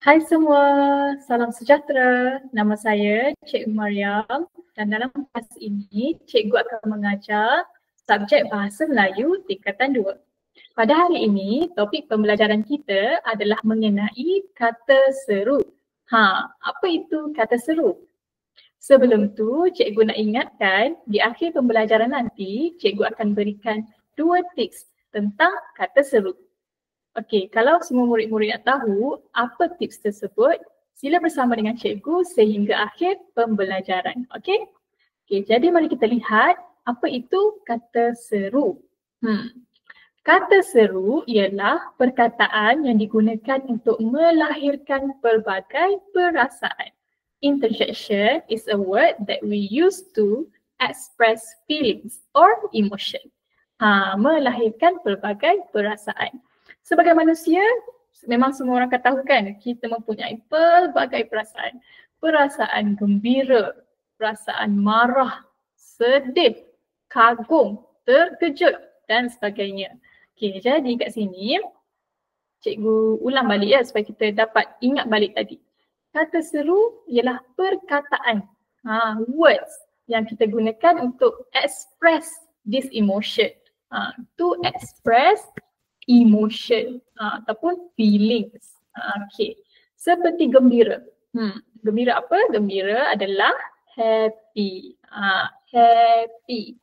Hai semua, salam sejahtera. Nama saya Cikgu Mariam dan dalam kelas ini cikgu akan mengajar subjek Bahasa Melayu tingkatan 2. Pada hari ini, topik pembelajaran kita adalah mengenai kata seru. Apa itu kata seru? Sebelum tu, cikgu nak ingatkan di akhir pembelajaran nanti, cikgu akan berikan 2 tips tentang kata seru. Okey, kalau semua murid-murid nak tahu apa tips tersebut, sila bersama dengan cikgu sehingga akhir pembelajaran. Okey? Okey, jadi mari kita lihat apa itu kata seru. Kata seru ialah perkataan yang digunakan untuk melahirkan pelbagai perasaan. Interjection is a word that we use to express feelings or emotion. Melahirkan pelbagai perasaan. Sebagai manusia, memang semua orang akan tahu kan, kita mempunyai pelbagai perasaan. Perasaan gembira, perasaan marah, sedih, kagum, terkejut dan sebagainya. Okey, jadi kat sini, cikgu ulang balik ya supaya kita dapat ingat balik tadi. Kata seru ialah perkataan, words yang kita gunakan untuk express this emotion. To express emotion ataupun feelings. Okey. Seperti gembira. Gembira apa? Gembira adalah happy. Happy.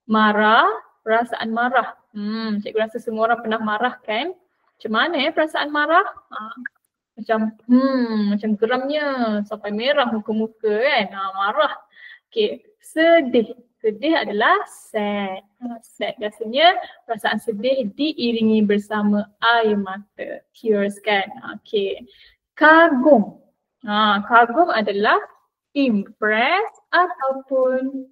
Marah, perasaan marah. Cikgu rasa semua orang pernah marah kan? Macam mana perasaan marah? Macam geramnya sampai merah muka-muka kan? Marah. Okey. Sedih. Sedih adalah sad. Sad biasanya perasaan sedih diiringi bersama air mata, tears kan. Okey. Kagum. Kagum adalah impress ataupun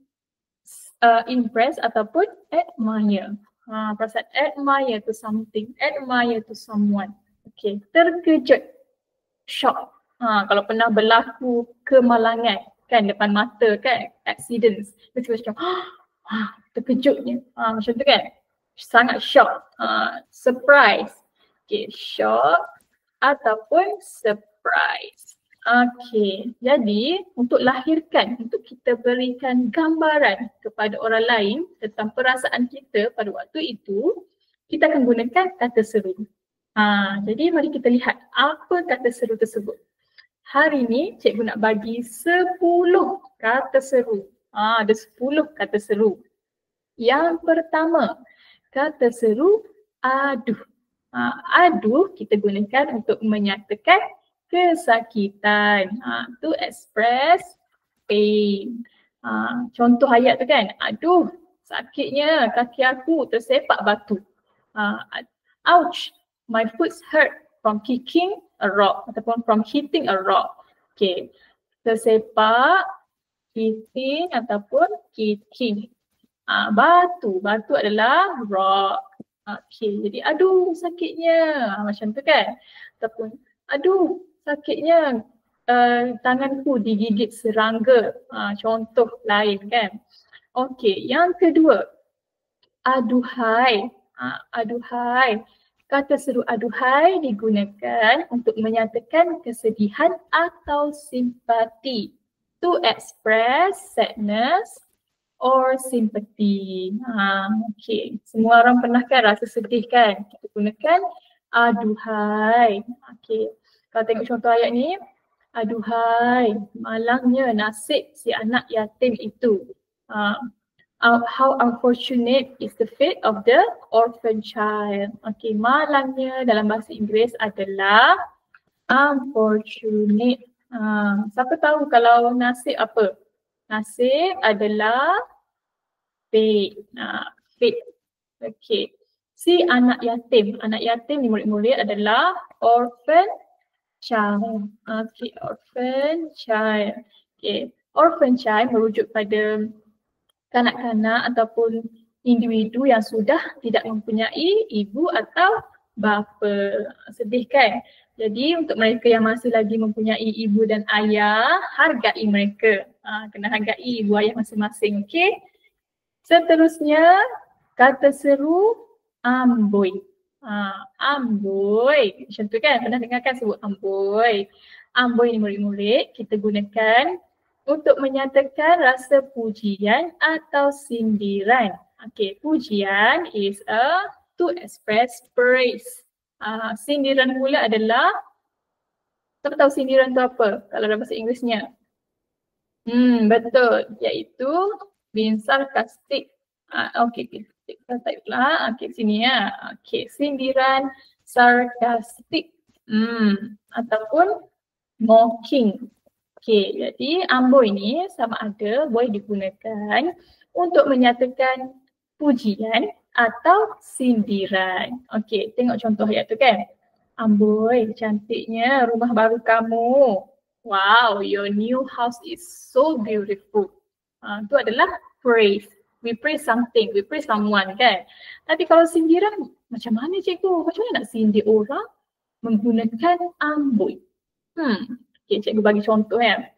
admire. Perasaan admire to something, admire to someone. Okey. Terkejut. Shock. Kalau pernah berlaku kemalangan kan depan mata kan, accidents, mesti macam terkejutnya, macam tu kan, sangat shock, surprise. Okay, shock ataupun surprise. Okay, jadi untuk lahirkan, untuk kita berikan gambaran kepada orang lain tentang perasaan kita pada waktu itu, kita akan gunakan kata seru. Jadi mari kita lihat apa kata seru tersebut. Hari ni cikgu nak bagi 10 kata seru. Ada 10 kata seru. Yang pertama, kata seru aduh. Aduh kita gunakan untuk menyatakan kesakitan. To express pain. Contoh ayat tu kan, aduh sakitnya kaki aku tersepak batu. Ouch, my foot hurt from kicking a rock ataupun from hitting a rock. Okay, tersepak, hitting ataupun kicking. Batu adalah rock. Okay, jadi aduh sakitnya, macam tu kan. Ataupun aduh sakitnya tanganku digigit serangga. Contoh lain kan. Okay, yang kedua, aduhai. Aduhai. Kata seru aduhai digunakan untuk menyatakan kesedihan atau simpati. To express sadness or sympathy. Okay. Semua orang pernah kan rasa sedih kan? Kita gunakan aduhai. Okay. Kalau tengok contoh ayat ni, aduhai malangnya nasib si anak yatim itu. How unfortunate is the fate of the orphan child. Okay, malangnya dalam bahasa Inggeris adalah unfortunate. Siapa tahu kalau nasib apa? Nasib adalah fate. Fate. Okay. Si anak yatim ni murid-murid adalah orphan child. Okay, orphan child. Okay, orphan child merujuk pada kanak-kanak ataupun individu yang sudah tidak mempunyai ibu atau bapa. Sedih kan? Jadi untuk mereka yang masih lagi mempunyai ibu dan ayah, hargai mereka. Kena hargai ibu ayah masing-masing, okey? Seterusnya, kata seru amboi. Amboi. Macam tu kan? Pernah dengar kan sebut amboi. Amboi ni murid-murid kita gunakan untuk menyatakan rasa pujian atau sindiran. Okay, pujian is to express praise. Sindiran pula adalah, siapa tahu sindiran tu apa kalau dalam bahasa Inggerisnya? Betul, iaitu being sarcastic. Okay, kita typelah. Okay, sini ya. Okay, sindiran sarcastic. Ataupun mocking. Okay, jadi amboi ni sama ada boleh digunakan untuk menyatakan pujian atau sindiran. Okay, tengok contoh ayat tu kan. Amboi, cantiknya rumah baru kamu. Wow, your new house is so beautiful. Itu adalah praise. We praise something, we praise someone kan. Tapi kalau sindiran, macam mana cikgu? Macam mana nak sindir orang menggunakan amboi? Okay, cikgu bagi contoh ya.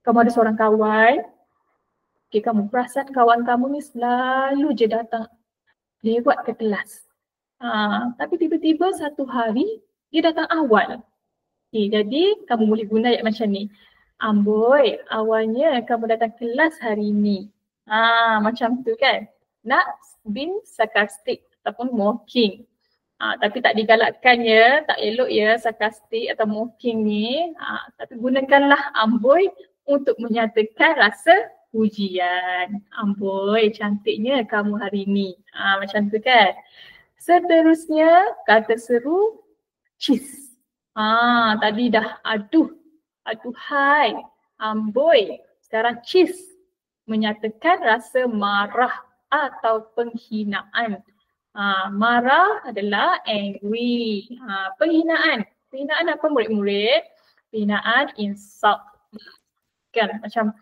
Kamu ada seorang kawan, okay, kamu perasan kawan kamu ni selalu je datang lewat ke kelas. Tapi tiba-tiba satu hari dia datang awal. Okay, jadi kamu boleh guna ayat macam ni. Amboi, awalnya kamu datang kelas hari ni. Macam tu kan. Nak being sarcastic ataupun mocking. Tapi tak digalakkan ya, tak elok ya sarcastic atau mocking ni. Tapi gunakanlah amboi untuk menyatakan rasa pujian. Amboi, cantiknya kamu hari ni. Macam tu kan. Seterusnya kata seru cheese. Tadi dah aduhai, amboi. Sekarang cheese menyatakan rasa marah atau penghinaan. Marah adalah angry. Penghinaan apa murid-murid? Penghinaan insult. Kan macam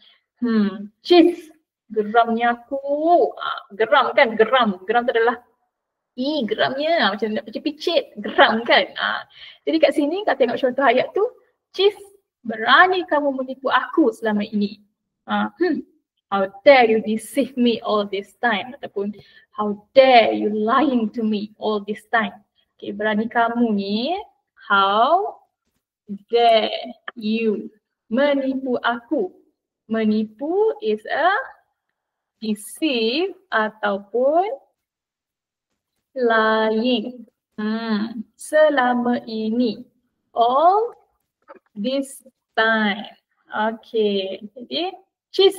cheese, geramnya aku. Geram kan, geram tu adalah geramnya, macam nak picit-picit, geram kan. Jadi kat sini kalau tengok contoh ayat tu, cheese, berani kamu menipu aku selama ini. How dare you deceive me all this time, ataupun how dare you lying to me all this time. Okay, berani kamu ni, how dare you menipu aku. Menipu is a deceive ataupun lying. Selama ini, all this time. Okay, jadi cheese,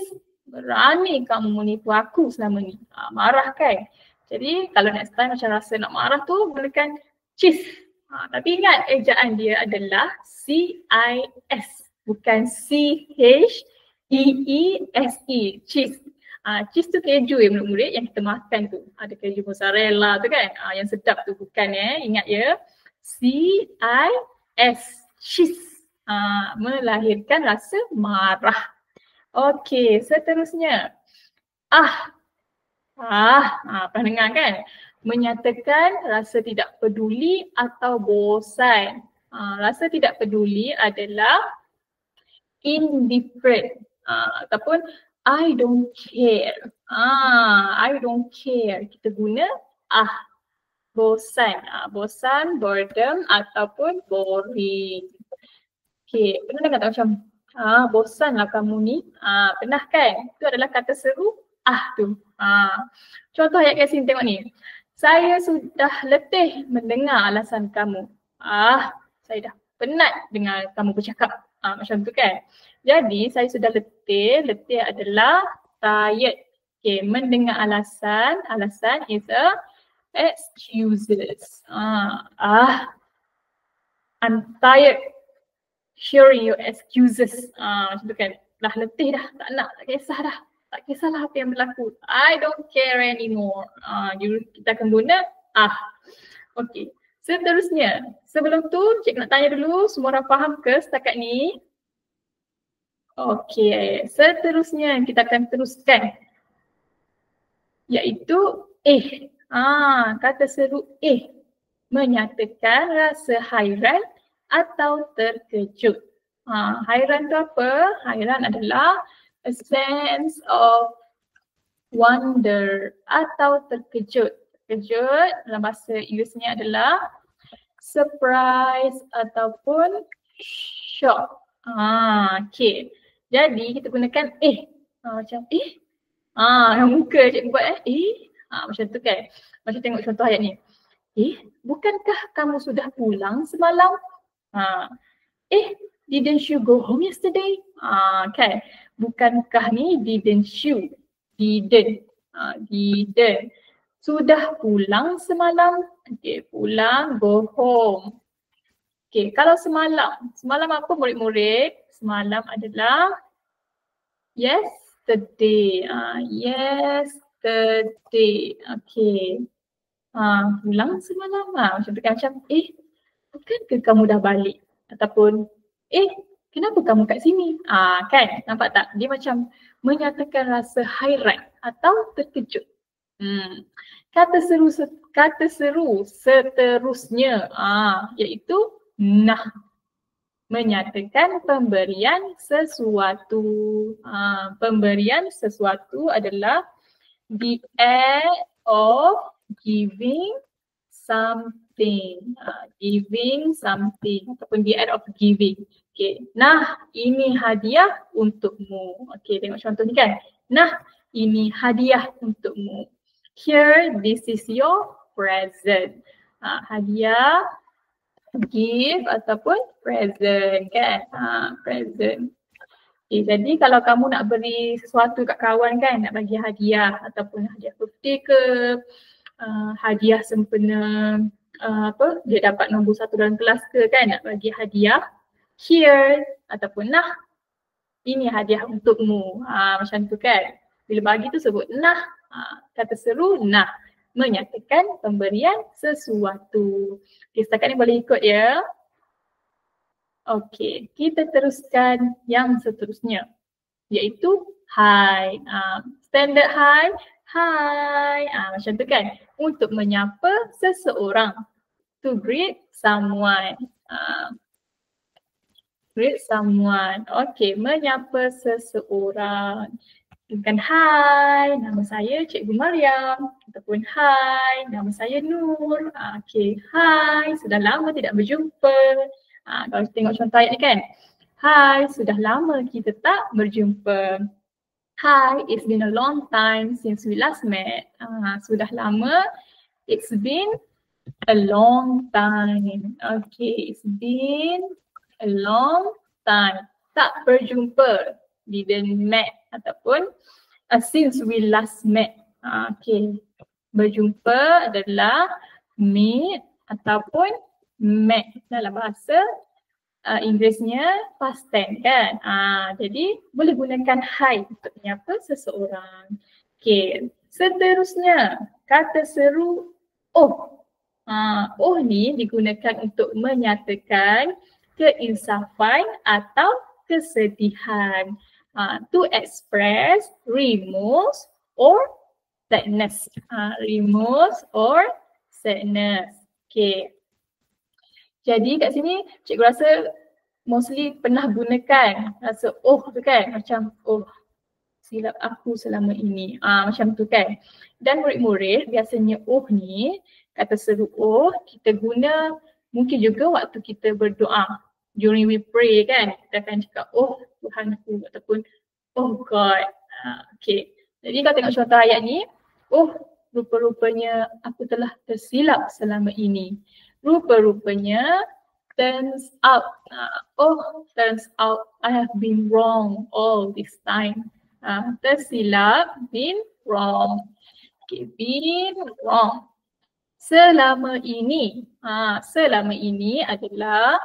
berani kamu menipu aku selama ni. Marah kan? Jadi kalau next time macam rasa nak marah tu, gunakan cheese. Tapi ingat ejaan dia adalah C-I-S, bukan C-H-E-E-S-E, cheese. Cheese tu keju ya murid-murid yang kita makan tu. Ada keju mozzarella tu kan, yang sedap tu bukan ingat ya. C-I-S, cheese. Melahirkan rasa marah. Okey, seterusnya. Pernah dengar kan? Menyatakan rasa tidak peduli atau bosan. Rasa tidak peduli adalah indifferent ataupun I don't care. I don't care. Kita guna bosan. Bosan, boredom ataupun boring. Okay, pernah dengar tak macam bosan lah kamu ni? Pernah kan? Itu adalah kata seru tu. Contoh ayat kat sini tengok ni. Saya sudah letih mendengar alasan kamu. Saya dah penat dengar kamu bercakap. Macam tu kan? Jadi saya sudah letih. Letih adalah tired. Okay, mendengar alasan. Alasan is a excuses. I'm tired hearing your excuses. Macam tu kan? Dah letih dah, tak nak, tak kisah dah. Tak kisahlah apa yang berlaku. I don't care anymore. Kita akan guna Okay. Seterusnya, sebelum tu cikgu nak tanya dulu, semua orang faham ke setakat ni? Okay, seterusnya kita akan teruskan. Iaitu kata seru menyatakan rasa hairan atau terkejut. Hairan tu apa? Hairan adalah a sense of wonder atau terkejut. terkejut dalam bahasa Inggerisnya adalah surprise ataupun shock. Okay. Jadi kita gunakan macam yang muka cikgu buat macam tu kan. Macam tengok contoh ayat ni. Bukankah kamu sudah pulang semalam? Didn't you go home yesterday? Kan. Bukankah ni didn't you? Didn't. Sudah pulang semalam? Okay, pulang, go home. Okay, kalau semalam apa murid-murid? Semalam adalah yesterday. Yesterday. Okay. Pulang semalam. Macam tu kan, macam bukankah kamu dah balik? Ataupun kenapa kamu kat sini? Kan, nampak tak? Dia macam menyatakan rasa hairan atau terkejut. Kata seru seterusnya iaitu nah, menyatakan pemberian sesuatu. Pemberian sesuatu adalah the act of giving something. Giving something ataupun the act of giving. Okay. Nah, ini hadiah untukmu. Okay, tengok contoh ni kan. Nah, ini hadiah untukmu. Here, this is your present. Hadiah, gift ataupun present kan. Present. Okay, jadi kalau kamu nak beri sesuatu kat kawan kan, nak bagi hadiah ataupun hadiah birthday ke, hadiah sempena dia dapat nombor 1 dalam kelas ke kan, nak bagi hadiah. Here ataupun nah, ini hadiah untukmu. Macam tu kan. Bila bagi tu sebut nah. Kata seru nah, menyatakan pemberian sesuatu. Okay, setakat ni boleh ikut ya. Okay, kita teruskan yang seterusnya iaitu hi. Standard hi. Hi. Macam tu kan. Untuk menyapa seseorang. To greet someone. Greet someone. Okay, menyapa seseorang. Bukan hi, nama saya Cikgu Mariam. Ataupun hi, nama saya Nur. Okay, hi, sudah lama tidak berjumpa. Kalau tengok contoh ayat ni kan. Hi, sudah lama kita tak berjumpa. Hi, it's been a long time since we last met. Sudah lama, it's been a long time. Okay, it's been a long time. Tak berjumpa. Didn't met ataupun since we last met. Okay. Berjumpa adalah meet ataupun met dalam bahasa Inggerisnya past tense kan. Jadi boleh gunakan hi untuk menyapa seseorang. Okay. Seterusnya kata seru oh. Oh ni digunakan untuk menyatakan keinsafan atau kesedihan. To express remorse or sadness. Remorse or sadness. Okay. Jadi kat sini cikgu rasa mostly pernah gunakan rasa oh tu kan. Macam oh silap aku selama ini. Macam tu kan. Dan murid-murid biasanya oh ni, kata seru oh kita guna mungkin juga waktu kita berdoa. During we pray kan, kita akan cakap oh Tuhanku ataupun oh God. Okay. Jadi kalau tengok contoh ayat ni, oh rupa-rupanya aku telah tersilap selama ini. Rupa-rupanya turns out. Turns out I have been wrong all this time. Tersilap, been wrong. Okay, been wrong. Selama ini. Selama ini adalah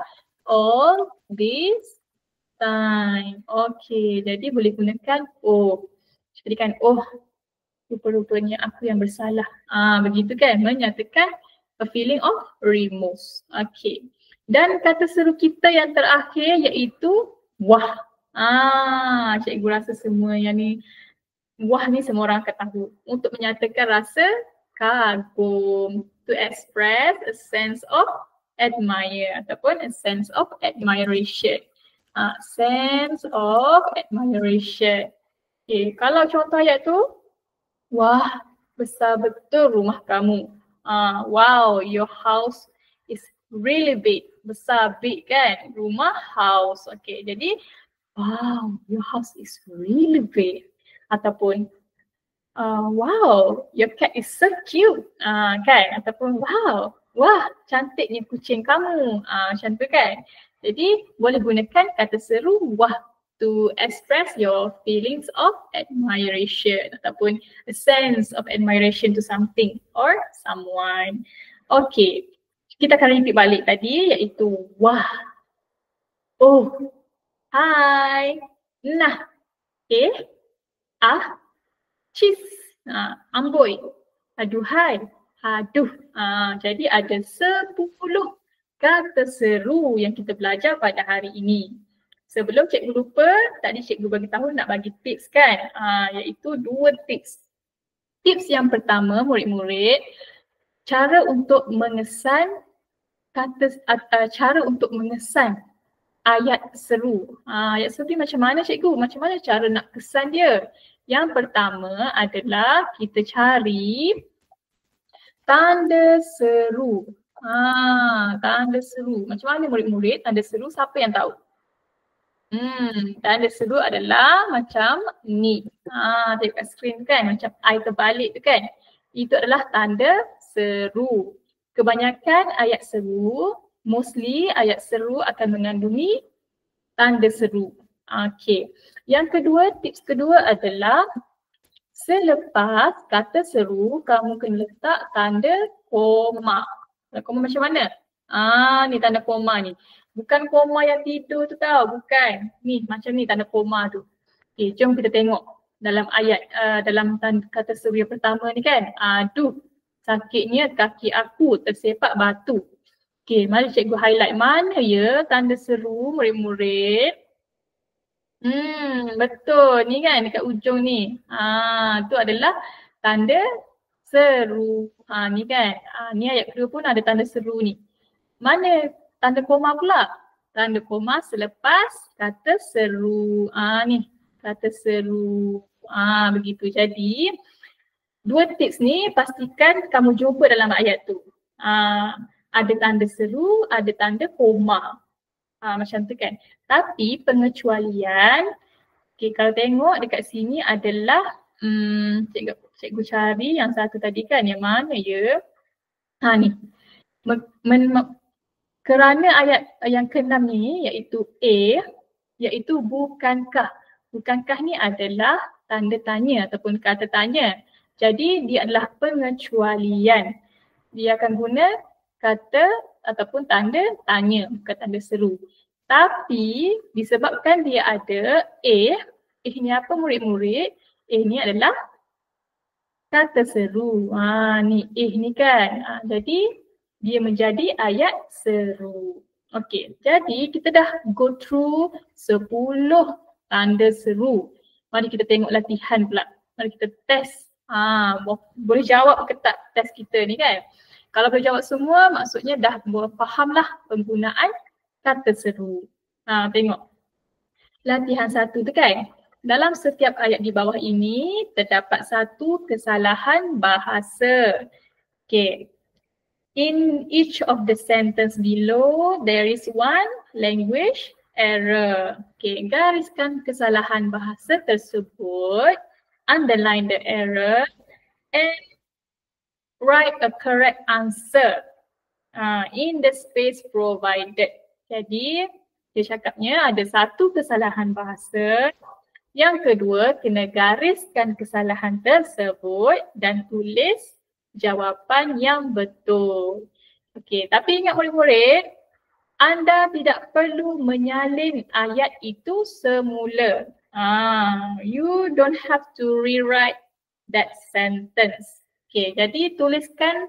all this time. Okay, jadi boleh gunakan oh. Jadi kan oh rupa-rupanya aku yang bersalah. Begitu kan, menyatakan a feeling of remorse. Okay. Dan kata seru kita yang terakhir iaitu wah. Cikgu rasa semua yang ni wah ni semua orang akan tahu. Untuk menyatakan rasa kagum. To express a sense of admire ataupun a sense of admiration. Sense of admiration. Okay, kalau contoh ayat tu, wah besar betul rumah kamu. Wow, your house is really big. Besar, big kan? Rumah, house. Okay, jadi wow, your house is really big. Ataupun wow, your cat is so cute. Kan? Ataupun wow, wah cantiknya kucing kamu. Macam tu kan? Jadi boleh gunakan kata seru wah to express your feelings of admiration ataupun a sense of admiration to something or someone. Okay, kita akan repeat balik tadi iaitu wah, oh, hai, nah, cis, amboi, aduhai, aduh. Jadi ada 10 kata seru yang kita belajar pada hari ini. Sebelum cikgu lupa, tadi cikgu bagi tahu nak bagi tips kan, iaitu 2 tips. Tips yang pertama murid-murid, cara untuk mengesan cara untuk mengesan ayat seru. Ayat seru ni macam mana cikgu? Macam mana cara nak kesan dia? Yang pertama adalah kita cari tanda seru. Tanda seru. Macam mana murid-murid tanda seru? Siapa yang tahu? Tanda seru adalah macam ni. Tengok kat skrin kan, macam I terbalik tu kan. Itu adalah tanda seru. Kebanyakan ayat seru, mostly ayat seru akan mengandungi tanda seru. Okay. Yang kedua, tips kedua adalah selepas kata seru, kamu kena letak tanda koma. Koma macam mana? Ni tanda koma ni. Bukan koma yang tidur tu tau, bukan. Ni macam ni tanda koma tu. Okay, jom kita tengok dalam ayat, dalam kata seru yang pertama ni kan. Aduh, sakitnya kaki aku tersepak batu. Okay, mari cikgu highlight mana ya tanda seru murid-murid. Betul, ni kan dekat ujung ni. Tu adalah tanda seru. Ni kan, ni ayat kedua pun ada tanda seru ni. Mana tanda koma pula? Tanda koma selepas kata seru. Ni kata seru. Begitu. Jadi 2 tips ni pastikan kamu jumpa dalam ayat tu. Ada tanda seru, ada tanda koma. Macam tu kan. Tapi pengecualian, okay, kalau tengok dekat sini adalah cikgu cari yang satu tadi kan, yang mana ya? Ni. Kerana ayat yang ke-6 ni iaitu A, iaitu bukankah. Bukankah ni adalah tanda tanya ataupun kata tanya. Jadi dia adalah pengecualian. Dia akan guna kata ataupun tanda tanya, bukan tanda seru. Tapi disebabkan dia ada A ni apa murid-murid? Ni adalah kata seru. Ni ni kan. Jadi dia menjadi ayat seru. Okey, jadi kita dah go through 10 tanda seru. Mari kita tengok latihan pula. Mari kita test. Boleh jawab ke tak test kita ni kan? Kalau boleh jawab semua, maksudnya dah fahamlah penggunaan kata seru. Tengok. Latihan 1 tu kan. Dalam setiap ayat di bawah ini terdapat satu kesalahan bahasa. Okay. In each of the sentence below, there is one language error. Okay, gariskan kesalahan bahasa tersebut, underline the error and write a correct answer in the space provided. Jadi, dia cakapnya ada satu kesalahan bahasa. Yang kedua, kena gariskan kesalahan tersebut dan tulis jawapan yang betul. Okey, tapi ingat murid-murid, anda tidak perlu menyalin ayat itu semula. You don't have to rewrite that sentence. Okey, jadi tuliskan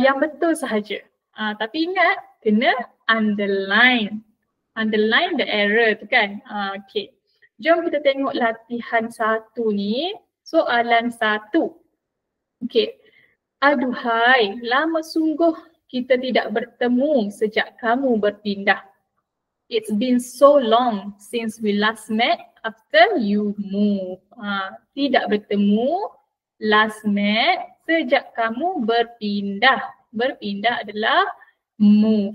yang betul sahaja. Tapi ingat, kena underline. Underline the error tu kan. Okey. Jom kita tengok latihan 1 ni. Soalan 1. Okey. Aduhai, lama sungguh kita tidak bertemu sejak kamu berpindah. It's been so long since we last met after you move. Tidak bertemu, last met, Sejak kamu berpindah. Berpindah adalah move.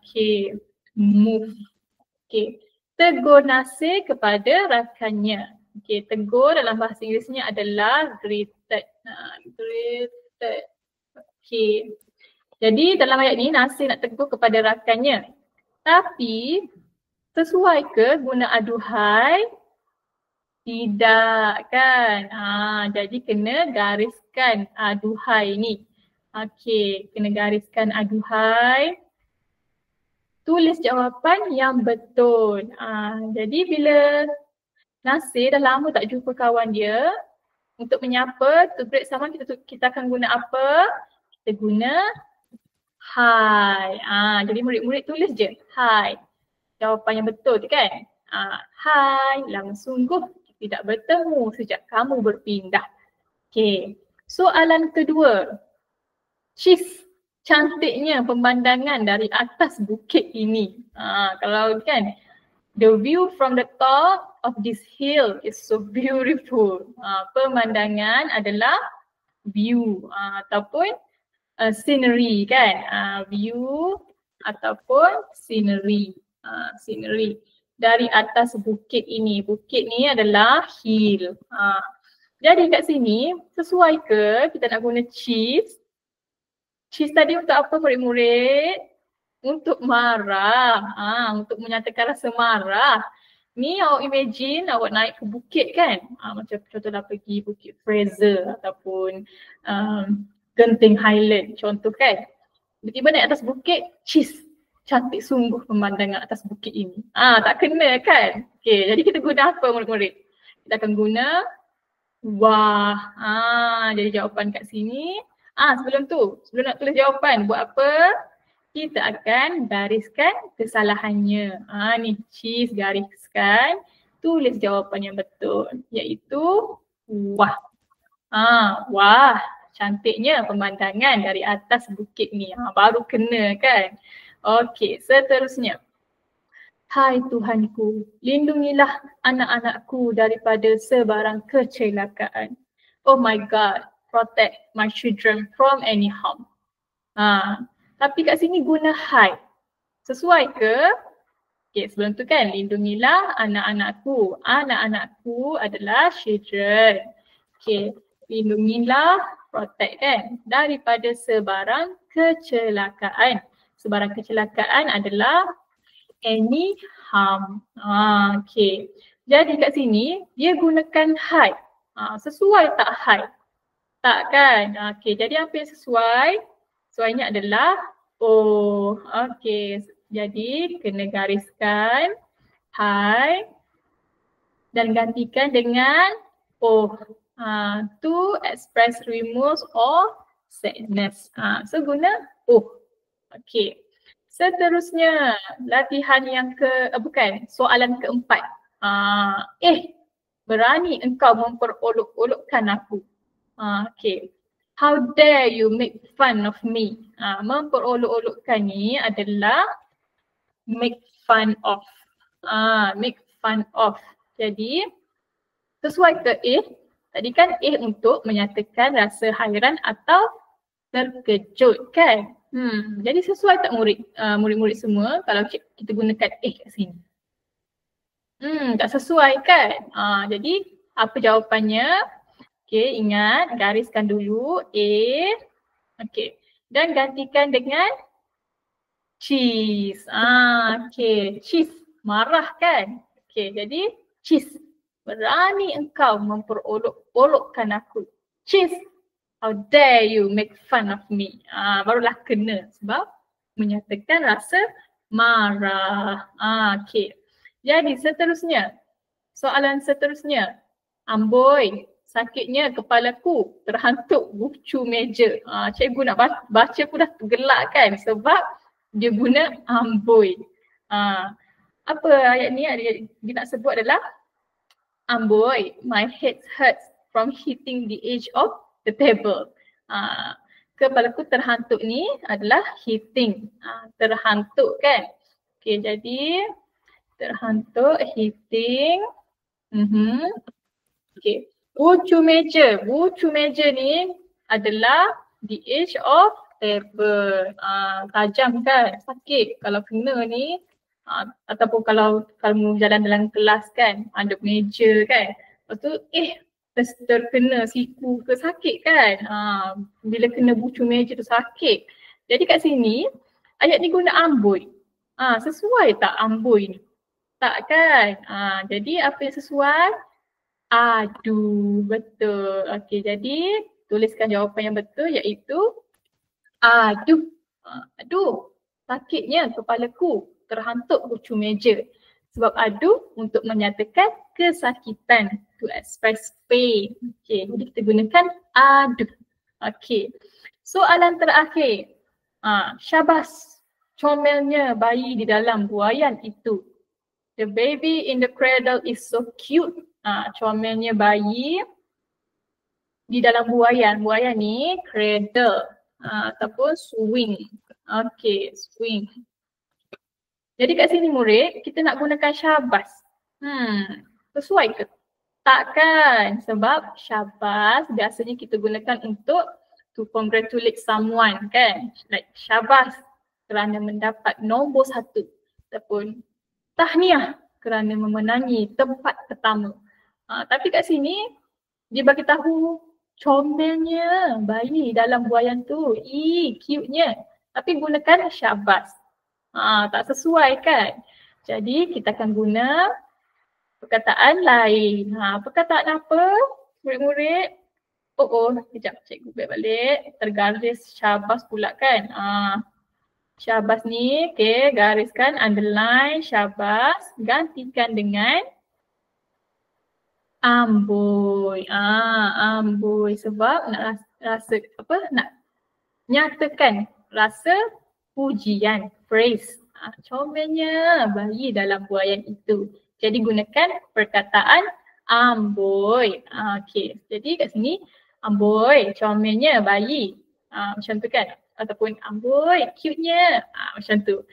Okay. Move. Okay. Tegur Nasir kepada rakannya. Okay. Tegur dalam bahasa Inggerisnya adalah greeted. Greeted. Okay. Jadi dalam ayat ni Nasir nak tegur kepada rakannya. Tapi sesuai ke guna aduhai? Tidak kan? Jadi kena gariskan aduhai ni. Okey, kena gariskan aduhai. Tulis jawapan yang betul. Jadi bila Nasir dah lama tak jumpa kawan dia, untuk menyapa, to greet someone kita akan guna apa? Kita guna hi. Jadi murid-murid tulis je hi. Jawapan yang betul tu kan? Hi, lama sungguh tidak bertemu sejak kamu berpindah. Okay. Soalan kedua. Cheese, cantiknya pemandangan dari atas bukit ini. Kalau kan, the view from the top of this hill is so beautiful. Pemandangan adalah view ataupun scenery kan. View ataupun scenery. Scenery dari atas bukit ini. Bukit ni adalah hill. Jadi kat sini sesuai ke kita nak guna cheese? Cheese tadi untuk apa murid-murid? Untuk marah. Untuk menyatakan rasa marah. Ni awak imagine awak naik ke bukit kan? Macam contohlah pergi Bukit Fraser ataupun Genting Highland contoh kan? Tiba-tiba naik atas bukit, cheese. Cantik sungguh pemandangan atas bukit ini. Tak kena kan? Okay, jadi kita guna apa murid-murid? Kita akan guna wah. Jadi jawapan kat sini. Sebelum nak tulis jawapan, buat apa? Kita akan gariskan kesalahannya. Ni cheese gariskan, tulis jawapan yang betul. Iaitu wah. Wah, cantiknya pemandangan dari atas bukit ni. Baru kena kan? Okey, seterusnya. Hai Tuhanku, lindungilah anak-anakku daripada sebarang kecelakaan. Oh my God, protect my children from any harm. Tapi kat sini guna hai. Sesuai ke? Okey, sebelum tu kan, lindungilah anak-anakku. Anak-anakku adalah children. Okey, lindungilah, protect kan, daripada sebarang kecelakaan. Sebarang kecelakaan adalah any harm. Okay. Jadi kat sini dia gunakan hai. Sesuai tak hai? Tak kan? Okay. Jadi apa yang sesuai? Sesuainya adalah oh. Okay. Jadi kena gariskan hai dan gantikan dengan oh. To express remorse or sadness. So guna oh. Okey. Seterusnya, latihan yang soalan keempat. Berani engkau memperolok-olokkan aku. Okey. How dare you make fun of me? Memperolok-olokkan ni adalah make fun of. Make fun of. Jadi, sesuai ke tadi kan untuk menyatakan rasa hairan atau terkejut kan? Jadi sesuai tak murid-murid semua kalau kita gunakan kat sini? Tak sesuai kan? Jadi apa jawapannya? Okay, ingat gariskan dulu Okay, dan gantikan dengan cheese. Okay, cheese marah kan? Okay, jadi cheese, berani engkau memperolok-olokkan aku. Cheese, how dare you make fun of me? Barulah kena sebab menyatakan rasa marah. Okay. Jadi seterusnya, soalan seterusnya. Amboi, sakitnya kepalaku terhantuk bucu meja. Cikgu nak baca pun dah tergelak kan sebab dia guna amboi. Apa ayat ni dia nak sebut adalah amboi, my head hurts from hitting the edge of the table. Kepalaku terhantuk ni adalah hitting. Terhantuk kan? Okay, jadi terhantuk, hitting. Okay. Bucu meja ni adalah the edge of table. Tajam kan, sakit kalau kena ni. Ataupun kalau kamu jalan dalam kelas kan, ada meja kan. Lepas tu terkena siku ke sakit kan. Bila kena bucu meja tu sakit. Jadi kat sini ayat ni guna amboi. Sesuai tak amboi ni? Tak kan? Jadi apa yang sesuai? Adu. Betul. Okey, jadi tuliskan jawapan yang betul iaitu aduh. Aduh. Sakitnya kepalaku terhantuk bucu meja. Sebab adu untuk menyatakan kesakitan. To express pain. Okey, jadi kita gunakan adu. Okey. Soalan terakhir. Syabas. Comelnya bayi di dalam buaian itu. The baby in the cradle is so cute. Comelnya bayi di dalam buaian. Buaian ni cradle ataupun swing. Okey, swing. Jadi kat sini murid, kita nak gunakan syabas. Sesuai ke? Takkan. Sebab syabas biasanya kita gunakan untuk to congratulate someone kan. Like syabas kerana mendapat nombor 1 ataupun tahniah kerana memenangi tempat pertama. Tapi kat sini dia bagi tahu comelnya bayi dalam buaian tu. Cute-nya. Tapi gunakan syabas. Tak sesuai kan? Jadi kita akan guna perkataan lain. Perkataan apa? Murid-murid. Sekejap cikgu balik. Tergaris syabas pula kan? Syabas ni, okay, gariskan, underline syabas, gantikan dengan amboi. Amboi sebab nak rasa nak nyatakan rasa pujian, praise. Comelnya bayi dalam buaian itu. Jadi gunakan perkataan amboi. Okay, jadi kat sini amboi, comelnya bayi. Macam tu kan? Ataupun amboi, cute-nya. Macam tu.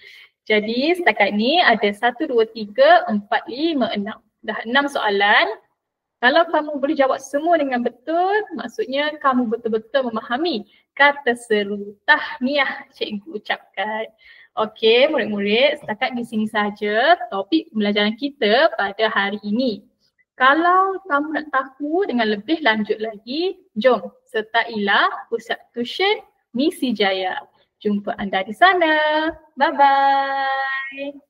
Jadi setakat ni ada 1, 2, 3, 4, 5, 6. Dah 6 soalan. Kalau kamu boleh jawab semua dengan betul, maksudnya kamu betul-betul memahami kata seru tahniah cikgu ucapkan. Okey murid-murid, setakat di sini saja topik pembelajaran kita pada hari ini. Kalau kamu nak tahu dengan lebih lanjut lagi, jom sertailah pusat tuition Misi Jaya. Jumpa anda di sana. Bye-bye.